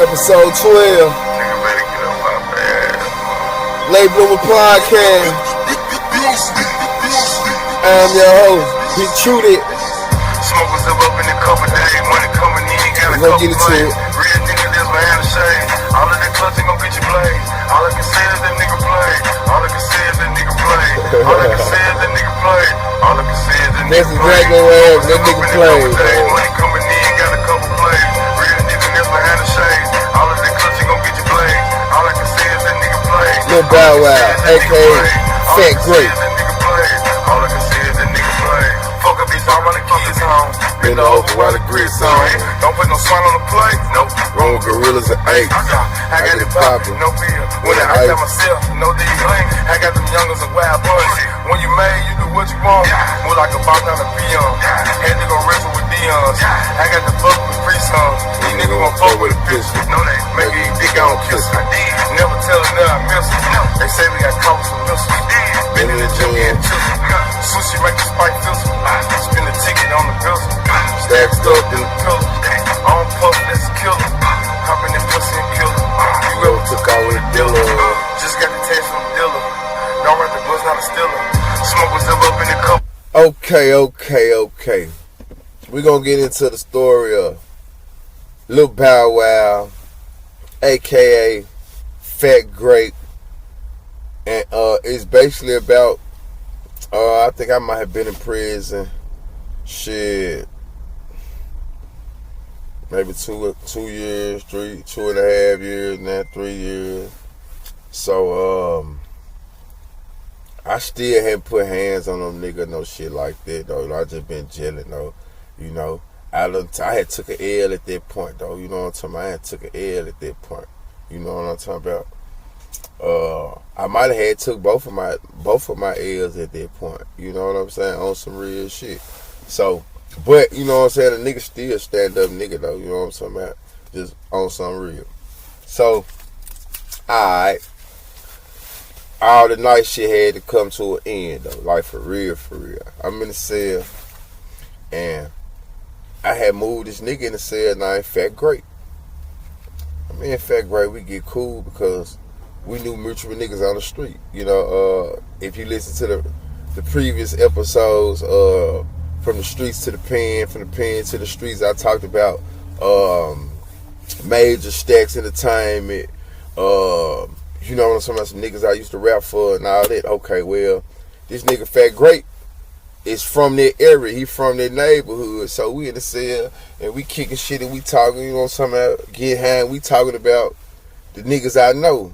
Episode 12. L8Bloomer podcast. I'm your host, Big Trudy. Smokers up in a couple days, money coming in, got a We're gonna couple get into it. Real nigga, that's behind the shade. All of that clutching gon' get you played. All I can say is that nigga play. All I can say is that nigga play. All I can say is that nigga play. All I can say is that nigga play. That's exactly what that nigga played, Money coming in, got a couple plays. Real nigga, that's behind the shade. All of that clutching gon' get you played. All I can say is that nigga play. Lil Bow Wow, aka FatGrape. All I can say is that nigga play. Fuck up these all my kids home. Been over while the grits on. Don't put no swine on the plate. Nope. Wrong with gorillas and apes. I got it poppin', no fear. When I got myself, no D. I got them youngers and wild boys. When you made, you do what you want. More like a box down a peon. Had to go wrestle with Dion's. I got the fuck with free songs. These niggas gon' fuck with a pistol. No, they make it dick, I don't kiss her. Never tell her that I miss her. They say we got caught with some missiles. Been in the gym getting chisel. Sushi make the spike fizzle. Spin the ticket on the pistol. Stacked up in the pillow. On puff, that's a killer. Hop in that pussy and kill her. You ever took out with a dealer? Just got the taste from the dealer. Don't write the bus, not a stealer. Smokers up in the cup. Okay. We're gonna get into the story of Lil Bow Wow, aka FatGrape. And it's basically about I think I might have been in prison. Shit. Maybe 2 years, 2.5 years, now 3 years. So I still haven't put hands on them nigga, no shit like that though. I just been chilling though. You know. I had took an L at that point though. You know what I'm talking about? I had took an L at that point. You know what I'm talking about? I might have had took both of my L's at that point. You know what I'm saying? On some real shit. So, but you know what I'm saying? The nigga still stand up nigga though. You know what I'm talking about? Just on some real. So, alright. All the nice shit had to come to an end though. Like for real. I'm in the cell and I had moved this nigga in the cell named FatGrape. Me and FatGrape, we get cool because we knew mutual niggas on the street. You know, if you listen to the previous episodes, from the streets to the pen, from the pen to the streets, I talked about Major Stacks Entertainment. You know what I'm talking about? Some niggas I used to rap for and all that. Okay, well, this nigga FatGrape is from that area. He from that neighborhood. So we in the cell and we kicking shit and we talking. You know what I'm talking about? Get high. We talking about the niggas I know.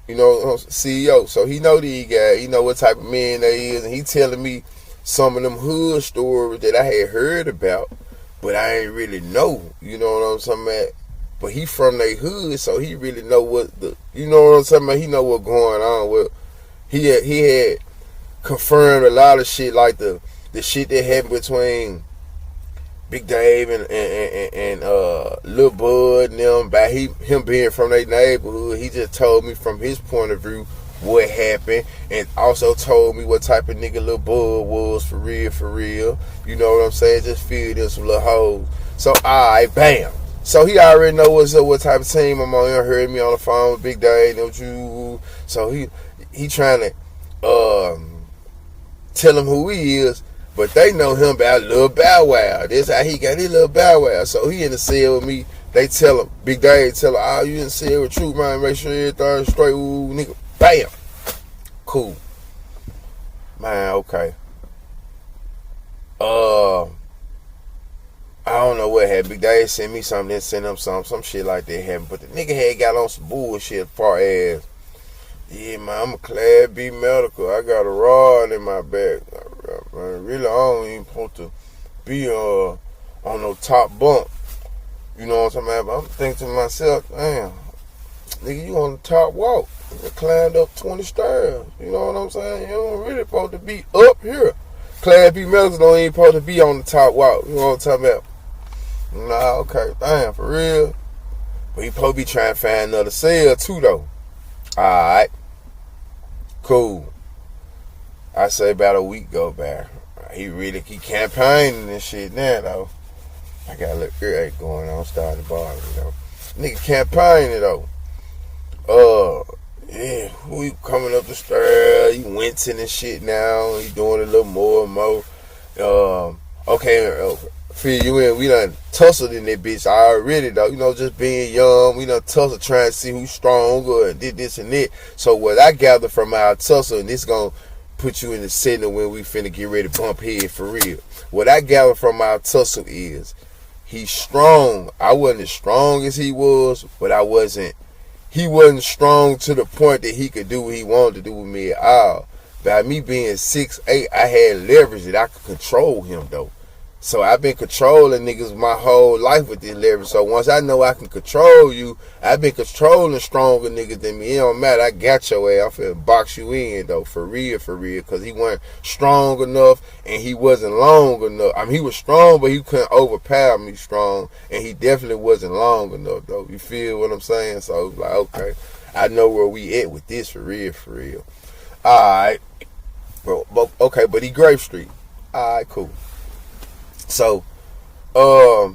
You know, CEO. So he know these guys. He know what type of man they is. And he telling me some of them hood stories that I had heard about, but I ain't really know. You know what I'm talking about? But he from they hood, so he really know what you know what I'm talking about? He know what going on. Well, he had confirmed a lot of shit, like the shit that happened between Big Dave and Lil Bud and them, by him being from their neighborhood. He just told me from his point of view what happened, and also told me what type of nigga Lil Bud was for real. You know what I'm saying? Just filled in some little holes. So alright, bam. So he already know what's up, what type of team I'm on. He heard me on the phone with Big Dave, so he trying to tell him who he is. But they know him about Lil Bow Wow. That's how he got his Lil Bow Wow. So he in the cell with me. They tell him, Big Dave tell him, oh, you in the cell with Truth, man. Make sure everything's straight. Ooh, nigga. Bam. Cool. Man, okay. I don't know what happened. Big Dave sent me something, then sent him some shit like that happened. But the nigga had got on some bullshit as far as, yeah, man, I'm a Class B medical. I got a rod in my back. Really, I don't even supposed to be on no top bunk. You know what I'm talking about? I'm thinking to myself, damn, nigga, you on the top walk. You climbed up 20 stairs. You know what I'm saying? You don't really supposed to be up here. Class B medicals don't even supposed to be on the top walk. You know what I'm talking about? Nah, okay, damn, for real. But he supposed to be trying to find another cell too, though. Alright. Cool. I say about a week go by. He campaigning and shit now, though. I got a little earache going on, starting to bother me, though. Nigga campaigning though. Yeah, we coming up the stairs, he wincing and shit now, he doing a little more and more. Okay, feel you in, we done tussled in that bitch already though, you know, just being young, we done tussled trying to see who's stronger and did this and that. So what I gather from our tussle, and this gonna put you in the setting when we finna get ready to bump head for real. What I gather from our tussle is, he's strong. I wasn't as strong as he was, but he wasn't strong to the point that he could do what he wanted to do with me at all. By me being 6'8", I had leverage that I could control him though. So I've been controlling niggas my whole life with this leverage. So once I know I can control you, I've been controlling stronger niggas than me. It don't matter. I got your ass. I'm finna box you in though, for real. Because he wasn't strong enough and he wasn't long enough. I mean, he was strong, but he couldn't overpower me strong. And he definitely wasn't long enough though. You feel what I'm saying? So like, okay, I know where we at with this for real. Alright. Okay, but he Grape Street. Alright, cool. So, the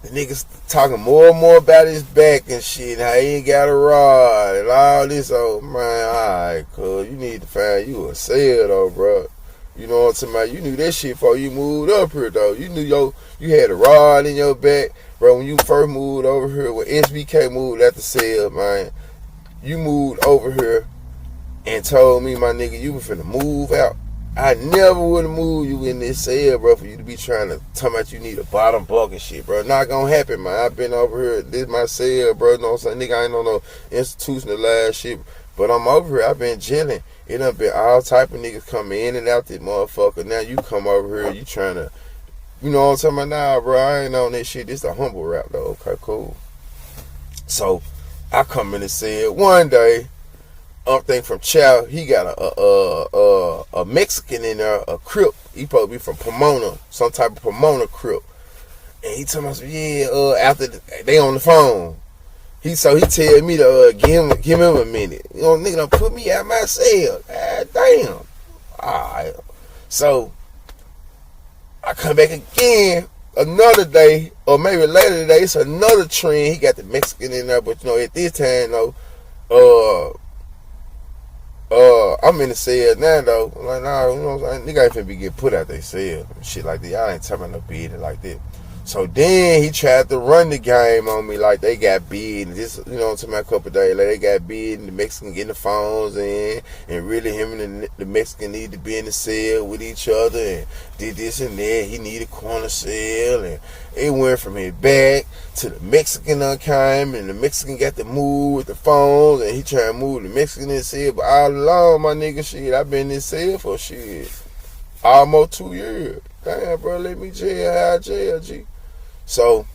niggas talking more and more about his back and shit, how he ain't got a rod and all this. Oh man, alright, cuz you need to find you a cell though, bro. You know what I'm talking about? You knew that shit before you moved up here though. You knew you had a rod in your back, bro. When you first moved over here, when SBK moved at the cell, man, you moved over here and told me, my nigga, you was finna move out. I never would have moved you in this cell, bro, for you to be trying to talk about you need a bottom bunk and shit, bro. Not gonna happen, man. I've been over here. This my cell, bro. You know what I'm saying? Nigga, I ain't on no institutionalized shit. But I'm over here. I've been chilling. It done been all type of niggas coming in and out this motherfucker. Now you come over here, you trying to, you know what I'm talking about? Nah, bro, I ain't on that shit. This the humble rap, though. Okay, cool. So, I come in the cell one day. Think from Chow, he got a Mexican in there, a Crip. He probably be from Pomona, some type of Pomona Crip. And he told me, yeah, after they on the phone. He tell me to give him a minute. You know, nigga done put me out my cell. God damn. Alright. So I come back again another day, or maybe later today, it's another trend. He got the Mexican in there, but you know, at this time though, I'm in the cell now though. I'm like, nah, you know what I'm saying? Nigga ain't finna be getting put out they cell and shit like that. Y'all ain't talking about no bidding like that. So then he tried to run the game on me like they got bid. And this, you know what I'm talking about, a couple of days later, they got bid and the Mexican getting the phones in. And really him and the Mexican need to be in the cell with each other and did this and that. He needed corner cell and it went from his back to the Mexican came and the Mexican got to move with the phones and he tried to move the Mexican in the cell. But all along, my nigga, shit, I been in this cell for shit almost 2 years. Damn, bro, let me jail, G. So,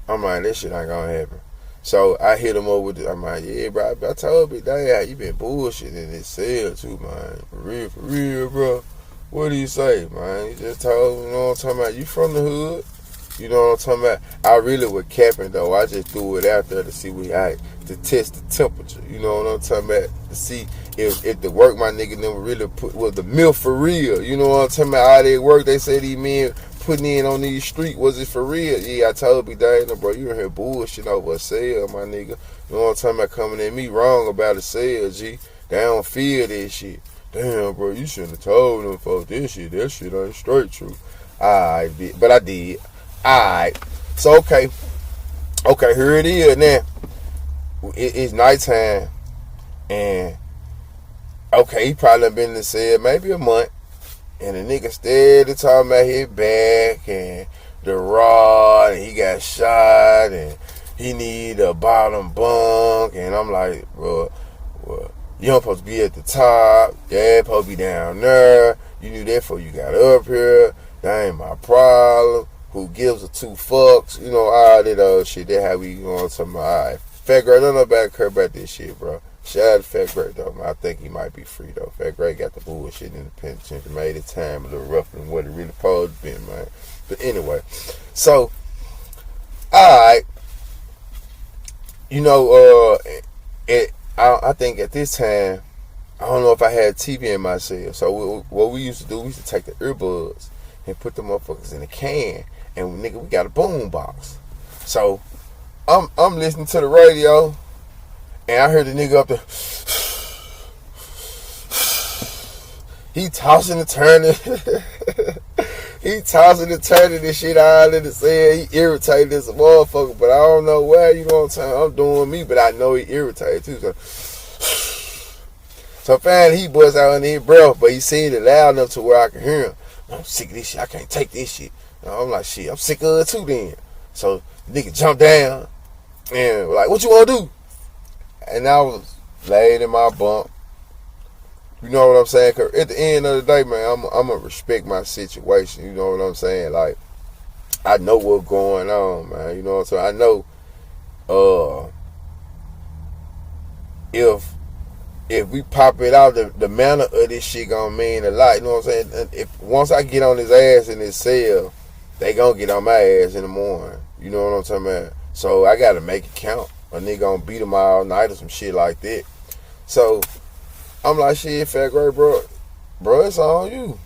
I'm like, this shit ain't gonna happen. So, I hit him up with it. I'm like, yeah, bro, I told you, damn, you been bullshitting in this cell too, man. For real, bro. What do you say, man? You just told, you know what I'm talking about? You from the hood? You know what I'm talking about? I really was capping, though. I just threw it out there to see to test the temperature. You know what I'm talking about? To see if the work my nigga never really was the mill for real. You know what I'm talking about? All that work they said these men putting in on these streets, was it for real? Yeah, I told you, damn, bro, you in here bullshitting over a sale, my nigga. You know what I'm talking about? Coming at me wrong about a sale, G. They don't feel this shit. Damn, bro, you shouldn't have told them folks this shit. That shit ain't straight true. Alright, but I did. Alright. So, okay, here it is now. It's nighttime. And, okay, he probably been in the cell maybe a month. And the nigga steady talking about his back and the rod, and he got shot, and he need a bottom bunk. And I'm like, bro, well, you don't supposed to be at the top. Yeah, supposed to be down there. You knew that before you got up here. That ain't my problem. Who gives a two fucks? You know, all that other shit. That how we going to my eye. FatGrape, don't nobody care about this shit, bro. Shout out to FatGrape, though. I think he might be free, though. FatGrape got the bullshit in the penitentiary. Made his time a little rougher than what it really supposed to be, man. But anyway. So, alright. You know, I think at this time, I don't know if I had TV in my cell. So what we used to do, we used to take the earbuds and put the motherfuckers in a can. And nigga, we got a boom box. So I'm listening to the radio, and I heard the nigga up there. He tossing and turning. He tossing and turning this shit out in the sand. He irritated as a motherfucker, but I don't know why. You know what I'm saying? I'm doing me, but I know he irritated too. So finally he busts out in his breath, but he said it loud enough to where I can hear him. I'm sick of this shit. I can't take this shit. And I'm like, shit, I'm sick of it too then. So the nigga jumped down and like, what you want to do? And I was laid in my bunk. You know what I'm saying? Cause at the end of the day, man, I'm going to respect my situation. You know what I'm saying? Like, I know what's going on, man. You know what I'm saying? I know if we pop it out, the manner of this shit gonna mean a lot. You know what I'm saying? If once I get on his ass in his cell, they gonna get on my ass in the morning. You know what I'm talking about? So I gotta make it count. A nigga gonna beat him all night or some shit like that. So I'm like, shit, FatGrape, bro, it's on you.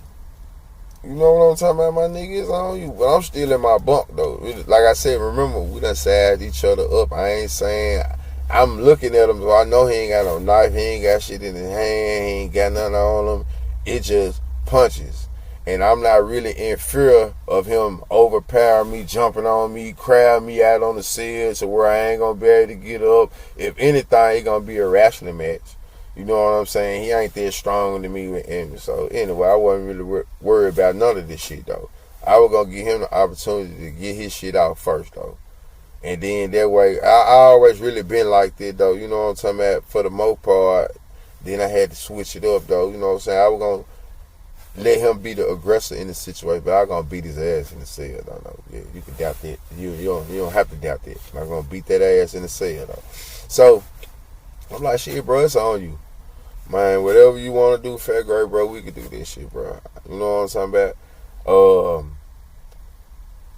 You know what I'm talking about, my nigga? It's on you. But I'm still in my bunk, though. Like I said, remember, we done sized each other up. I ain't saying, I'm looking at him, so I know he ain't got no knife. He ain't got shit in his hand. He ain't got nothing on him. It just punches. And I'm not really in fear of him overpowering me, jumping on me, crowding me out on the cell to where I ain't going to be able to get up. If anything, it's going to be a wrestling match. You know what I'm saying? He ain't that stronger than me. And so, anyway, I wasn't really worried about none of this shit, though. I was going to give him the opportunity to get his shit out first, though. And then that way, I always really been like that, though. You know what I'm talking about? For the most part, then I had to switch it up, though. You know what I'm saying? I was going to let him be the aggressor in the situation, but I was going to beat his ass in the cell, though. No. Yeah, you can doubt that. You don't have to doubt that. I'm going to beat that ass in the cell, though. So, I'm like, shit, bro, it's on you. Man, whatever you want to do, FatGrape, bro, we can do this shit, bro. You know what I'm talking about?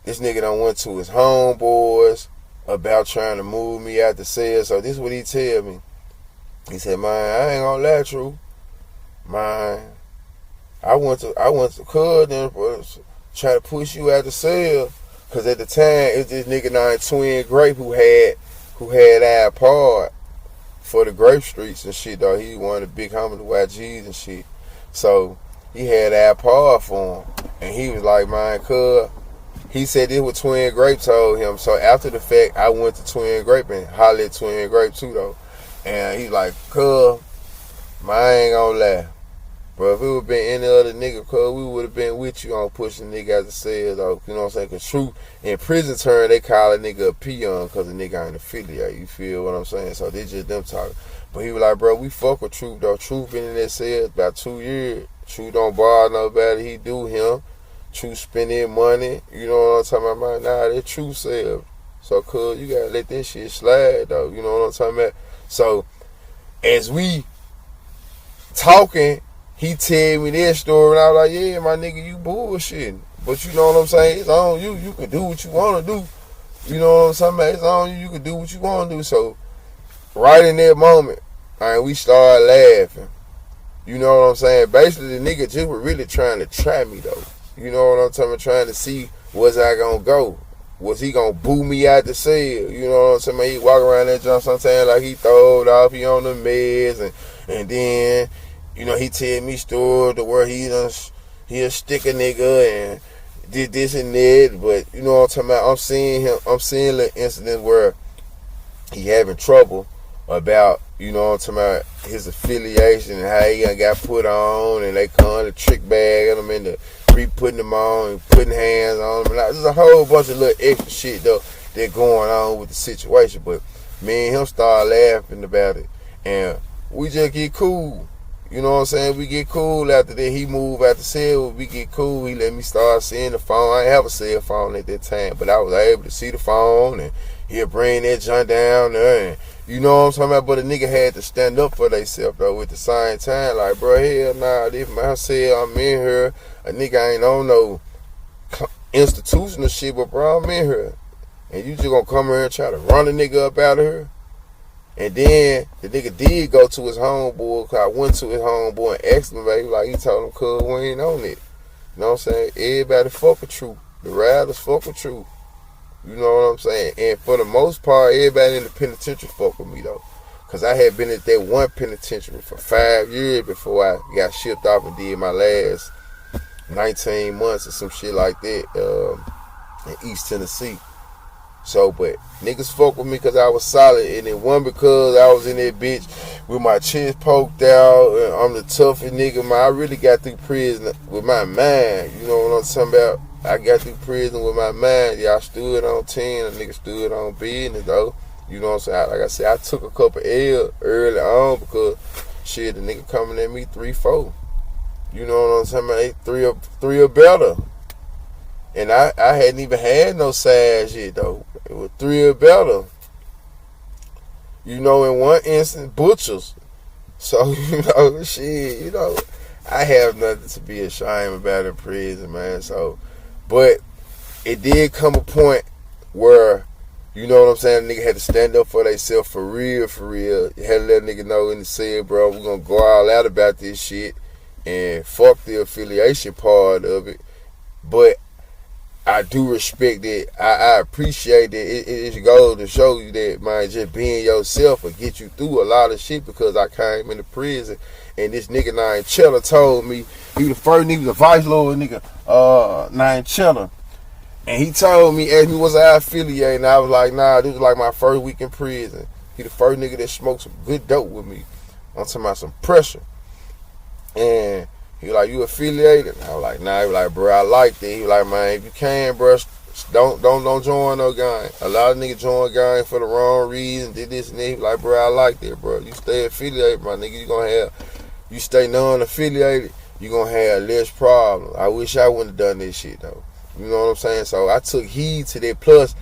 This nigga done went to his homeboys about trying to move me out the cell. So this is what he tell me. He said, man, I ain't gonna lie to you. Man, I went to Cud and try to push you out the cell. Cause at the time, it's this nigga named Twin Grape who had our part for the Grape Streets and shit, though. He one of the big homies, the YGs and shit. So he had our part for him. And he was like, man, cuz, he said this what Twin Grape told him. So after the fact, I went to Twin Grape and hollered at Twin Grape too, though. And he's like, cuz, man, I ain't gonna lie. Bro, if it would been any other nigga, cuz, we would have been with you on pushing nigga out the cell, though. You know what I'm saying? Cause true, in prison term, they call a nigga a peon cause a nigga ain't affiliate. You feel what I'm saying? So they just them talking. But he was like, bro, we fuck with Truth, though. Truth been in that cell about 2 years. Truth don't bother nobody. He do him. Truth spending money. You know what I'm talking about? Nah, that Truth cell. So, cuz, you gotta let that shit slide, though. You know what I'm talking about? So, as we talking, he tell me that story, and I was like, yeah, my nigga, you bullshitting. But you know what I'm saying? It's on you. You can do what you want to do. You know what I'm saying? It's on you. You can do what you want to do. So, right in that moment, we started laughing. You know what I'm saying? Basically, the nigga just was really trying to try me, though. You know what I'm talking about? Trying to see, was I going to go? Was he going to boo me out the cell? You know what I'm saying? He walk around that jump sometimes like he throwed off. He on the meds. And then, you know, he tell me stories to where he'll stick a nigga and did this and that. But, you know what I'm talking about? I'm seeing the incident where he having trouble about, you know what I'm talking about, his affiliation and how he got put on, and they come to trick bag at him and putting him on and putting hands on him. And there's a whole bunch of little extra shit though that going on with the situation. But me and him started laughing about it, and we just get cool. You know what I'm saying? We get cool after that. He moved out the cell. We get cool. He let me start seeing the phone. I ain't have a cell phone at that time, but I was able to see the phone, and he'll bring that junk down there. And you know what I'm talking about? But a nigga had to stand up for theyself, though, at the same time. Like, bro, hell nah, this my cell. I'm in here. A nigga ain't on no institutional shit, but bro, I'm in here. And you just gonna come here and try to run a nigga up out of here? And then the nigga did go to his homeboy, cause I went to his homeboy and asked him, baby, like he told him, cuz we ain't on it. You know what I'm saying? Everybody fuck with Truth. The riders fuck with Truth. You know what I'm saying? And for the most part, everybody in the penitentiary fuck with me, though. Because I had been at that one penitentiary for 5 years before I got shipped off and did my last 19 months or some shit like that in East Tennessee. So, but niggas fuck with me because I was solid. And it wasn't because I was in that bitch with my chest poked out and I'm the toughest nigga, man. I really got through prison with my mind. You know what I'm talking about? I got through prison with my mind. Yeah, I stood on 10. A nigga stood on business, though. You know what I'm saying? Like I said, I took a couple L early on because, shit, the nigga coming at me 3-4. You know what I'm saying? Man, three or better. And I hadn't even had no size yet, though. It was 3 or better. You know, in one instance, butchers. So, you know, shit, you know, I have nothing to be ashamed about in prison, man. So, but it did come a point where, you know what I'm saying, the nigga had to stand up for themselves for real, for real. You had to let a nigga know in the cell, bro, we're going to go all out about this shit and fuck the affiliation part of it. But I do respect it. I appreciate it. It goes to show you that, man, just being yourself will get you through a lot of shit because I came into prison and this nigga named Cheddar told me, he was the first nigga, the vice lord nigga, named Cheddar. And he told me, asked me, was I affiliated? And I was like, nah, this was like my first week in prison. He the first nigga that smoked some good dope with me. I'm talking about some pressure. And he was like, you affiliated? And I was like, nah. He was like, bro, I like that. He was like, man, if you can, bro, don't join no gang. A lot of niggas join gang for the wrong reason, did this and that. He was like, bro, I like that, bro. You stay affiliated, my nigga, you stay non-affiliated, you gonna have less problems. I wish I wouldn't have done this shit, though. You know what I'm saying? So I took heed to that. Plus,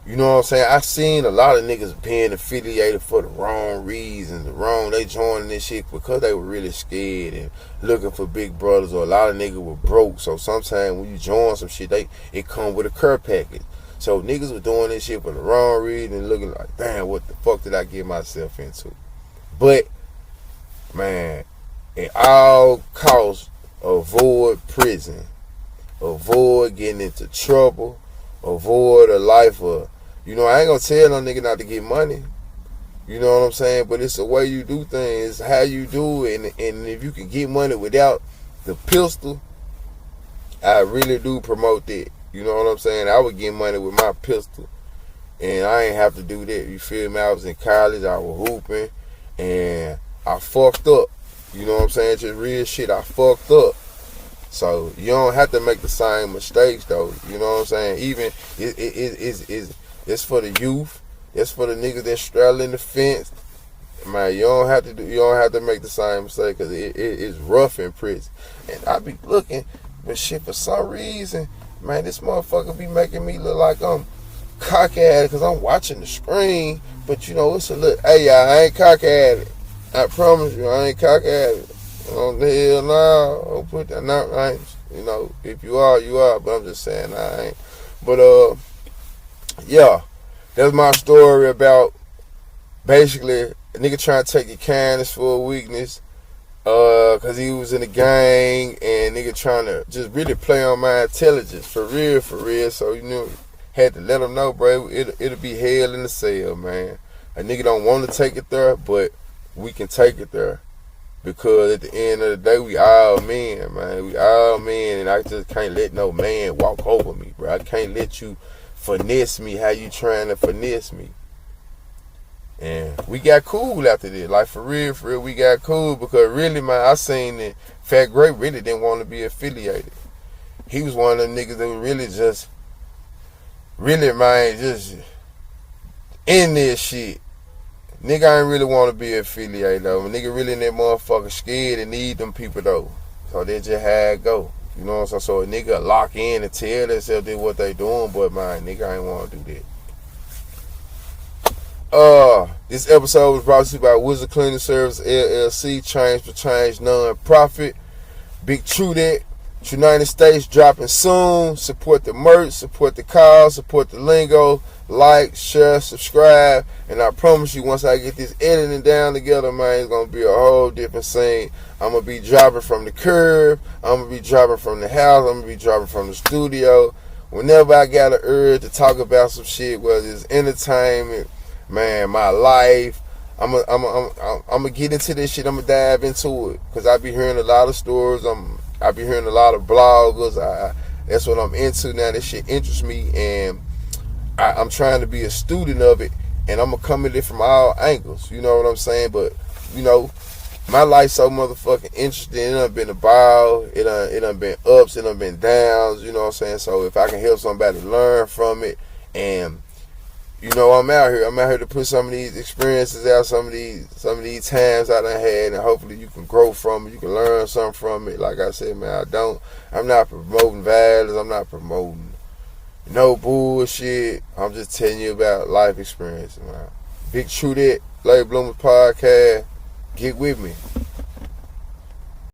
you know what I'm saying, I seen a lot of niggas being affiliated for the wrong reasons. They joining this shit because they were really scared and looking for big brothers, or a lot of niggas were broke. So sometimes when you join some shit, it come with a care package. So niggas were doing this shit for the wrong reason and looking like, damn, what the fuck did I get myself into? But, man, at all costs, avoid prison. Avoid getting into trouble. Avoid a life of, you know, I ain't gonna tell no nigga not to get money. You know what I'm saying? But it's the way you do things, how you do it. And if you can get money without the pistol, I really do promote that. You know what I'm saying? I would get money with my pistol. And I ain't have to do that. You feel me? I was in college, I was hooping, and I fucked up. You know what I'm saying? Just real shit, I fucked up. So you don't have to make the same mistakes, though. You know what I'm saying? Even it's for the youth. It's for the niggas that straddling the fence. Man, you don't have to make the same mistake because it's rough in prison. And I be looking, but shit, for some reason, man, this motherfucker be making me look like I'm cock-at because I'm watching the screen. But you know, it's a little. Hey, y'all, I ain't cock-at. I promise you, I ain't cock-at. On the hell now, don't put that out right. You know, if you are, you are. But I'm just saying I ain't. But yeah, that's my story about basically a nigga trying to take your kindness for a weakness. Cause he was in a gang and nigga trying to just really play on my intelligence for real. So you know, had to let him know, bro. It'll be hell in the cell, man. A nigga don't want to take it there, but we can take it there. Because at the end of the day, we all men, man. We all men, and I just can't let no man walk over me, bro. I can't let you finesse me how you trying to finesse me. And we got cool after this. Like, for real, we got cool. Because really, man, I seen that FatGrape really didn't want to be affiliated. He was one of them niggas that was really, man, just in this shit. Nigga ain't really want to be affiliated, though. Nigga really in that motherfucker scared and need them people, though. So that's just how it go. You know what I'm saying? So a nigga lock in and tell themselves that what they doing, but man, nigga ain't want to do that. This episode was brought to you by Wizard Cleaning Service, LLC, Change for Change, non-profit. Big True That. United States dropping soon. Support the merch, support the cause, support the lingo. Like, share, subscribe, and I promise you, once I get this editing down together, man, it's gonna be a whole different scene. I'm gonna be dropping from the curb. I'm gonna be dropping from the house. I'm gonna be dropping from the studio. whenever I got an urge to talk about some shit, whether it's entertainment, man, my life, I'm gonna get into this shit. I'm gonna dive into it because I be hearing a lot of stories. I be hearing a lot of bloggers. That's what I'm into now. This shit interests me, and I'm trying to be a student of it, and I'm gonna come at it from all angles. You know what I'm saying? But you know, my life so motherfucking interesting. It done been a ball. It done been ups. It done been downs. You know what I'm saying? So if I can help somebody learn from it, and you know, I'm out here to put some of these experiences out, some of these times I done had, and hopefully you can grow from it. You can learn something from it. Like I said, man, I'm not promoting violence. I'm not promoting no bullshit. I'm just telling you about life experiences, man. Big True That, L8Bloomer podcast. Get with me.